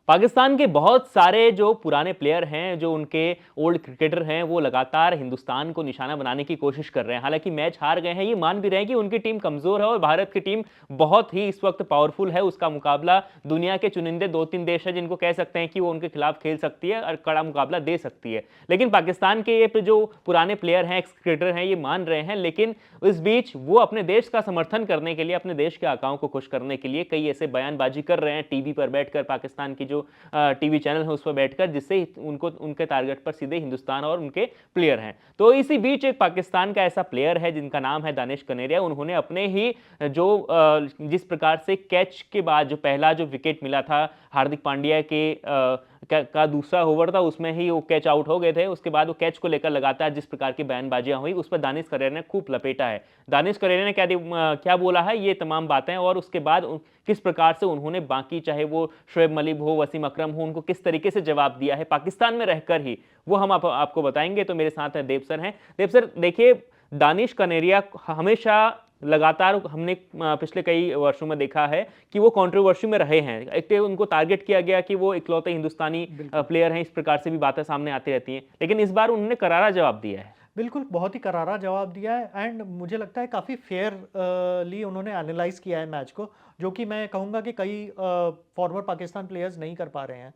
पाकिस्तान के बहुत सारे जो पुराने प्लेयर हैं, जो उनके ओल्ड क्रिकेटर हैं, वो लगातार हिंदुस्तान को निशाना बनाने की कोशिश कर रहे हैं। हालांकि मैच हार गए हैं, ये मान भी रहे हैं कि उनकी टीम कमज़ोर है और भारत की टीम बहुत ही इस वक्त पावरफुल है। उसका मुकाबला दुनिया के चुनिंदे 2-3 देश हैं, जिनको कह सकते हैं कि वो उनके खिलाफ खेल सकती है और कड़ा मुकाबला दे सकती है। लेकिन पाकिस्तान के ये जो पुराने प्लेयर हैं, एक्स क्रिकेटर हैं, ये मान रहे हैं। लेकिन इस बीच वो अपने देश का समर्थन करने के लिए, अपने देश के आकाओं को खुश करने के लिए कई ऐसे बयानबाजी कर रहे हैं टीवी पर बैठकर, पाकिस्तान की जो टीवी चैनल है उस पर बैठकर, जिससे उनको उनके टारगेट पर सीधे हिंदुस्तान और उनके प्लेयर हैं। तो इसी बीच एक पाकिस्तान का ऐसा प्लेयर है जिनका नाम है दानिश कनेरिया। उन्होंने अपने ही जो जिस प्रकार से कैच के बाद जो पहला जो विकेट मिला था हार्दिक पांड्या का दूसरा ओवर था, उसमें ही वो कैच आउट हो गए थे। उसके बाद वो कैच को लेकर लगातार जिस प्रकार की बयानबाजियां हुई, उस पर दानिश कनेरिया ने खूब लपेटा है। दानिश कनेरिया ने क्या बोला है, ये तमाम बातें, और उसके बाद किस प्रकार से उन्होंने बाकी, चाहे वो शोएब मलिक हो, वसीम अकरम हो, उनको किस तरीके से जवाब दिया है पाकिस्तान में रहकर ही, वो हम आपको बताएंगे। तो मेरे साथ हैं देव सर हैं। देव सर, देखिए, दानिश कनेरिया हमेशा लगातार हमने पिछले कई वर्षों में देखा है कि वो कंट्रोवर्सी में रहे हैं। एक तो उनको टारगेट किया गया कि वो इकलौते हिंदुस्तानी प्लेयर हैं, इस प्रकार से भी बातें सामने आती रहती हैं। लेकिन इस बार उन्होंने करारा जवाब दिया है। बिल्कुल, बहुत ही करारा जवाब दिया है एंड मुझे लगता है काफ़ी फेयरली उन्होंने एनालाइज़ किया है मैच को, जो कि मैं कहूँगा कि कई फॉरवर्ड पाकिस्तान प्लेयर्स नहीं कर पा रहे हैं।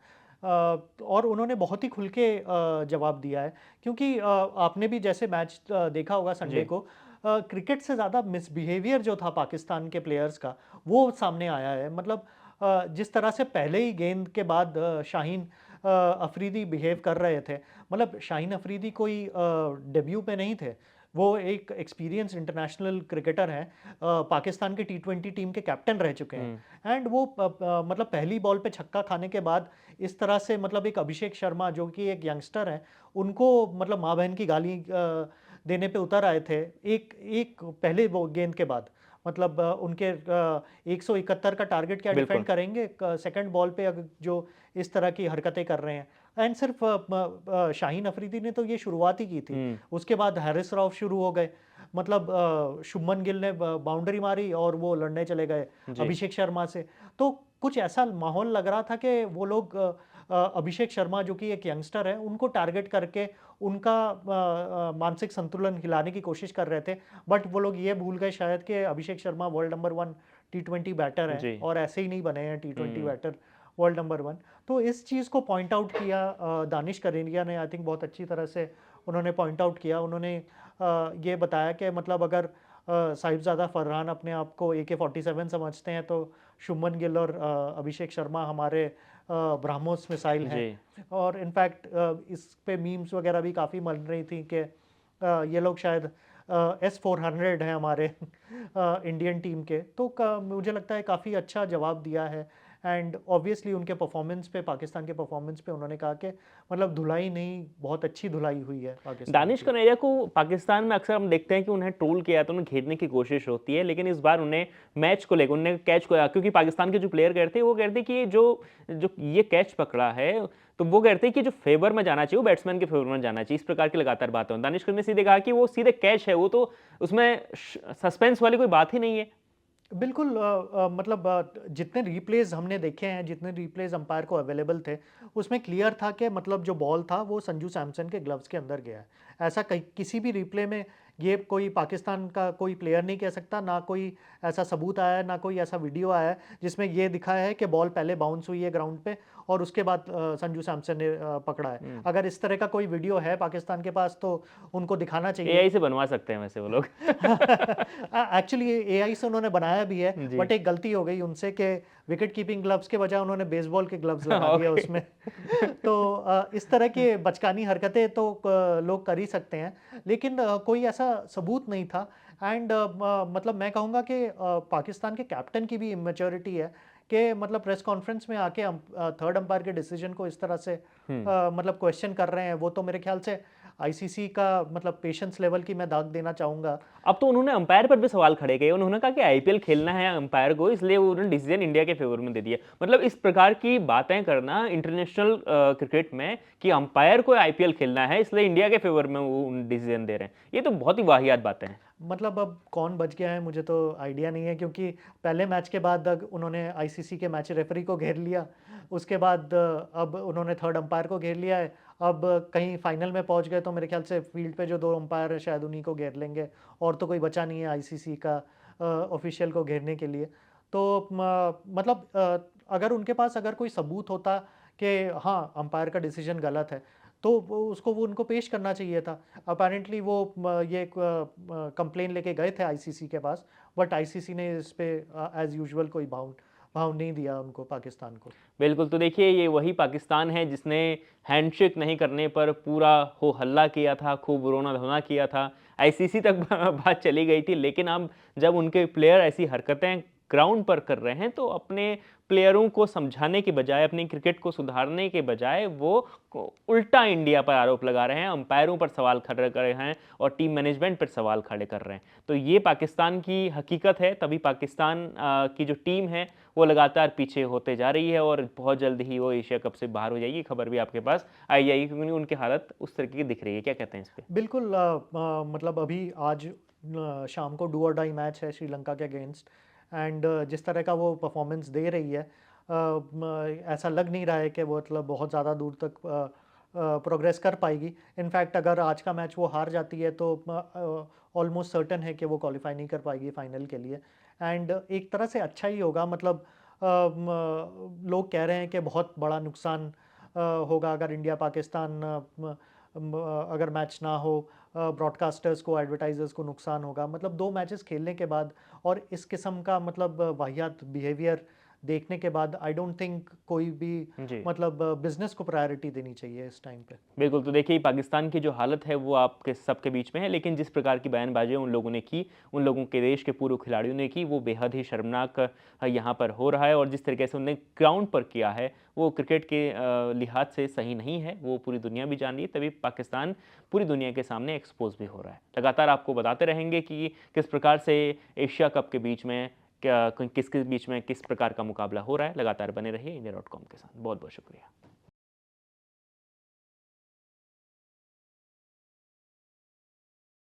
और उन्होंने बहुत ही खुल के जवाब दिया है, क्योंकि आपने भी जैसे मैच देखा होगा संडे जी। को, क्रिकेट से ज़्यादा मिसबिहेवियर जो था पाकिस्तान के प्लेयर्स का, वो सामने आया है। मतलब जिस तरह से पहले ही गेंद के बाद शाहीन अफरीदी बिहेव कर रहे थे। मतलब शाहीन अफरीदी कोई डेब्यू पे नहीं थे, वो एक एक्सपीरियंस इंटरनेशनल क्रिकेटर हैं, पाकिस्तान की टी20 टीम के कैप्टन रह चुके हैं एंड वो मतलब पहली बॉल पे छक्का खाने के बाद इस तरह से, मतलब एक अभिषेक शर्मा जो कि एक यंगस्टर हैं, उनको मतलब माँ बहन की गाली देने पे उतर आए थे एक एक पहले वो गेंद के बाद। मतलब उनके 171 का टारगेट क्या डिफेंड बिल्कुल। करेंगे सेकंड बॉल पे, अगर जो इस तरह की हरकतें कर रहे हैं। एंड सिर्फ शाहीन अफरीदी ने तो ये शुरुआत ही की थी, उसके बाद हैरिस रऊफ शुरू हो गए। मतलब शुभमन गिल ने बाउंड्री मारी और वो लड़ने चले गए जी। अभिषेक शर्मा से। तो कुछ ऐसा माहौल लग रहा था कि वो लोग अभिषेक शर्मा जो कि एक यंगस्टर है, उनको टारगेट करके उनका मानसिक संतुलन हिलाने की कोशिश कर रहे थे। बट वो लोग ये भूल गए शायद कि अभिषेक शर्मा वर्ल्ड नंबर 1 टी20 बैटर हैं जी। और ऐसे ही नहीं बने हैं टी20 हम्म। Batter world number 1। तो इस चीज़ को पॉइंट आउट किया दानिश कनेरिया ने, आई थिंक बहुत अच्छी तरह से उन्होंने पॉइंट आउट किया। उन्होंने ये बताया कि मतलब अगर साहिबजादा फरहान अपने आप को AK-47 समझते हैं, तो शुभमन गिल और अभिषेक शर्मा हमारे ब्रह्मोस मिसाइल हैं। जी। और इनफैक्ट इस पे मीम्स वगैरह भी काफ़ी बन रही थी कि ये लोग शायद S-400 हैं हमारे इंडियन टीम के। तो मुझे लगता है काफ़ी अच्छा जवाब दिया है एंड ऑब्वियसली उनके परफॉर्मेंस पे, पाकिस्तान के परफॉर्मेंस पे उन्होंने कहा कि मतलब धुलाई नहीं, बहुत अच्छी धुलाई हुई है पाकिस्तान दानिश की। कनेरिया को पाकिस्तान में अक्सर हम देखते हैं कि उन्हें ट्रोल किया जाता है, उन्हें घेरने की कोशिश होती है। लेकिन इस बार उन्हें मैच को लेकर, उन्हें कैच को, क्योंकि पाकिस्तान के जो प्लेयर कहते हैं, वो कहते हैं कि ये जो जो ये कैच पकड़ा है, तो वो कहते हैं कि जो फेवर में जाना चाहिए वो बैट्समैन के फेवर में जाना चाहिए। इस प्रकार की लगातार बातें हैं। दानिश कनेरिया ने सीधे कहा कि वो सीधे कैच है, वो तो उसमें सस्पेंस वाली कोई बात ही नहीं है। बिल्कुल, मतलब जितने रिप्लेज हमने देखे हैं, जितने रिप्लेज अंपायर को अवेलेबल थे, उसमें क्लियर था कि मतलब जो बॉल था वो संजू सैमसन के ग्लव्स के अंदर गया है। ऐसा कहीं किसी भी रिप्ले में ये कोई पाकिस्तान का कोई प्लेयर नहीं कह सकता, ना कोई ऐसा सबूत आया है, ना कोई ऐसा वीडियो आया है जिसमें ये दिखाया है कि बॉल पहले बाउंस हुई है ग्राउंड पे और उसके बाद संजू सैमसन ने पकड़ा है। अगर इस तरह का कोई वीडियो है पाकिस्तान के पास तो उनको दिखाना चाहिए। एआई से बनवा सकते हैं वैसे वो लोग। एक्चुअली एआई से उन्होंने बनाया भी है, जी। बट एक गलती हो गई उनसे कि विकेट कीपिंग ग्लव्स के बजाय उन्होंने बेसबॉल के ग्लव्स लगा दिया ओके। उसमें। तो इस तरह की बचकानी हरकतें तो लोग कर ही सकते हैं, लेकिन कोई ऐसा सबूत नहीं था। एंड मतलब मैं कहूँगा कि पाकिस्तान के कैप्टन की भी इमेच्योरिटी है कि मतलब प्रेस कॉन्फ्रेंस में आके थर्ड अंपायर के डिसीजन को इस तरह से मतलब क्वेश्चन कर रहे हैं। वो तो मेरे ख्याल से आईसीसी का मतलब पेशेंस लेवल की मैं दाग देना चाहूँगा। अब तो उन्होंने अंपायर पर भी सवाल खड़े किए। उन्होंने कहा कि आईपीएल खेलना है अंपायर को, इसलिए वो उन्होंने डिसीजन इंडिया के फेवर में दे दिया। मतलब इस प्रकार की बातें करना इंटरनेशनल क्रिकेट में कि अंपायर को आईपीएल खेलना है, इसलिए इंडिया के फेवर में वो डिसीजन दे रहे हैं, ये तो बहुत ही वाहियात बातें हैं। मतलब अब कौन बच गया है मुझे तो आइडिया नहीं है, क्योंकि पहले मैच के बाद उन्होंने आईसीसी के मैच रेफरी को घेर लिया, उसके बाद अब उन्होंने थर्ड अंपायर को घेर लिया है। अब कहीं फाइनल में पहुंच गए तो मेरे ख्याल से फील्ड पे जो दो अंपायर है शायद उन्हीं को घेर लेंगे, और तो कोई बचा नहीं है आईसीसी का ऑफिशियल को घेरने के लिए। तो मतलब अगर उनके पास अगर कोई सबूत होता कि हाँ अंपायर का डिसीजन गलत है, तो वो उनको पेश करना चाहिए था। अपेरेंटली वो ये कंप्लेन लेके गए थे आईसीसी के पास, बट आईसीसी ने इस पे एज यूजुअल कोई भाव भाव नहीं दिया उनको, पाकिस्तान को। बिल्कुल, तो देखिए ये वही पाकिस्तान है जिसने हैंडशेक नहीं करने पर पूरा हो हल्ला किया था, खूब रोना-धोना किया था, आईसीसी तक बात चली गई थी। लेकिन अब जब उनके प्लेयर ऐसी हरकतें ग्राउंड पर कर रहे हैं, तो अपने प्लेयरों को समझाने के बजाय, अपनी क्रिकेट को सुधारने के बजाय वो उल्टा इंडिया पर आरोप लगा रहे हैं, अंपायरों पर सवाल खड़े कर रहे हैं और टीम मैनेजमेंट पर सवाल खड़े कर रहे हैं। तो ये पाकिस्तान की हकीकत है, तभी पाकिस्तान की जो टीम है वो लगातार पीछे होते जा रही है और बहुत जल्द ही वो एशिया कप से बाहर हो जाएगी। खबर भी आपके पास आई जाएगी, क्योंकि उनकी हालत उस तरीके की दिख रही है। क्या कहते हैं इस पे? बिल्कुल मतलब अभी आज शाम को डू और डाई मैच है श्रीलंका के अगेंस्ट, एंड जिस तरह का वो परफॉर्मेंस दे रही है, ऐसा लग नहीं रहा है कि वो मतलब बहुत ज़्यादा दूर तक प्रोग्रेस कर पाएगी। इनफैक्ट अगर आज का मैच वो हार जाती है तो ऑलमोस्ट सर्टन है कि वो क्वालिफाई नहीं कर पाएगी फाइनल के लिए। एंड एक तरह से अच्छा ही होगा, मतलब लोग कह रहे हैं कि बहुत बड़ा नुकसान होगा अगर इंडिया पाकिस्तान अगर मैच ना हो, ब्रॉडकास्टर्स को, एडवर्टाइजर्स को नुकसान होगा। मतलब 2 मैचेस खेलने के बाद और इस किस्म का मतलब वाहियात बिहेवियर देखने के बाद आई डोंट थिंक कोई भी जी। मतलब बिज़नेस को प्रायोरिटी देनी चाहिए इस टाइम पे। बिल्कुल, तो देखिए पाकिस्तान की जो हालत है वो आपके सबके बीच में है, लेकिन जिस प्रकार की बयानबाज़ियाँ उन लोगों ने की, उन लोगों के देश के पूर्व खिलाड़ियों ने की, वो बेहद ही शर्मनाक यहाँ पर हो रहा है। और जिस तरीके से उन्होंने ग्राउंड पर किया है, वो क्रिकेट के लिहाज से सही नहीं है, वो पूरी दुनिया भी जान रही है, तभी पाकिस्तान पूरी दुनिया के सामने एक्सपोज़ भी हो रहा है। लगातार आपको बताते रहेंगे कि किस प्रकार से एशिया कप के बीच में क्या किसके बीच में किस प्रकार का मुकाबला हो रहा है। लगातार बने रहिए इंडिया.com के साथ। बहुत-बहुत शुक्रिया।